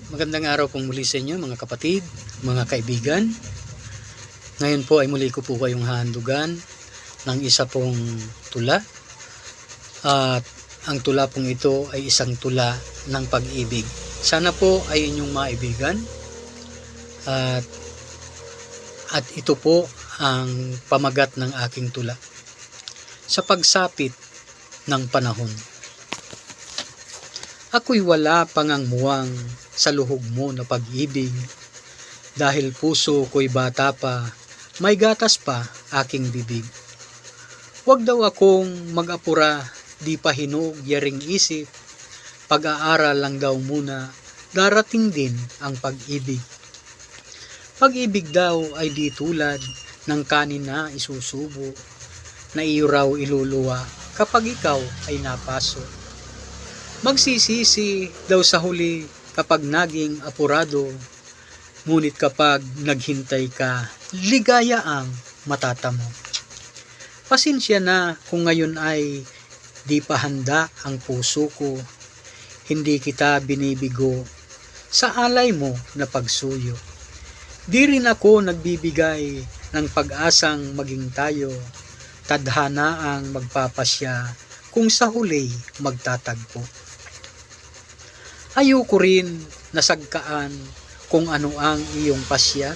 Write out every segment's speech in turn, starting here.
Magandang araw pong muli sa inyo mga kapatid, mga kaibigan. Ngayon po ay muli ko po kayong hahandugan ng isa pong tula. At ang tula pong ito ay isang tula ng pag-ibig. Sana po ay inyong maibigan. At ito po ang pamagat ng aking tula. Sa pagsapit ng panahon. Ako'y wala pangangmuwang sa luhog mo na pag-ibig, dahil puso ko'y bata pa, may gatas pa aking bibig. Huwag daw akong mag-apura, di pa hinog yaring isip, pag-aaral lang daw muna, darating din ang pag-ibig. Pag-ibig daw ay di tulad ng kanin na isusubo, na iyo raw iluluwa kapag ikaw ay napaso. Magsisisi daw sa huli kapag naging apurado, ngunit kapag naghintay ka, ligaya ang matatamo. Pasensya na kung ngayon ay di pa handa ang puso ko, hindi kita binibigo sa alay mo na pagsuyo. Di rin ako nagbibigay ng pag-asang maging tayo, tadhana ang magpapasya kung sa huli magtatagpo. Ayoko rin nasagkaan kung ano ang iyong pasya,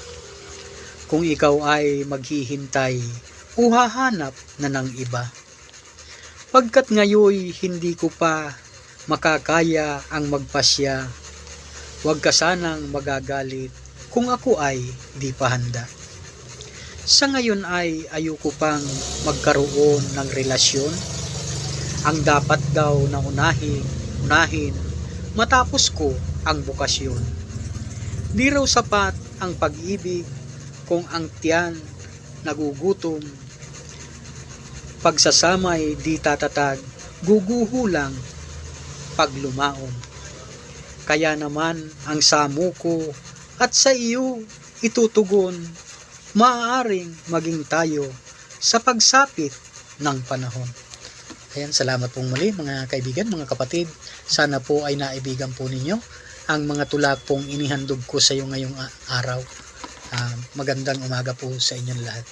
kung ikaw ay maghihintay o hahanap na ng iba. Pagkat ngayoy hindi ko pa makakaya ang magpasya, huwag ka sanang magagalit kung ako ay di pa handa. Sa ngayon ay ayoko pang magkaroon ng relasyon, ang dapat daw na unahin matapos ko ang bukasyon. Di raw sapat ang pag-ibig kung ang tiyan nagugutom. Pagsasamay di tatatag, guguho lang pag lumaon. Kaya naman ang samo ko at sa iyo itutugon, maaaring maging tayo sa pagsapit ng panahon. Ayan, salamat pong muli mga kaibigan, mga kapatid. Sana po ay naibigan po ninyo ang mga tula pong inihandog ko sa iyo ngayong araw. Magandang umaga po sa inyong lahat.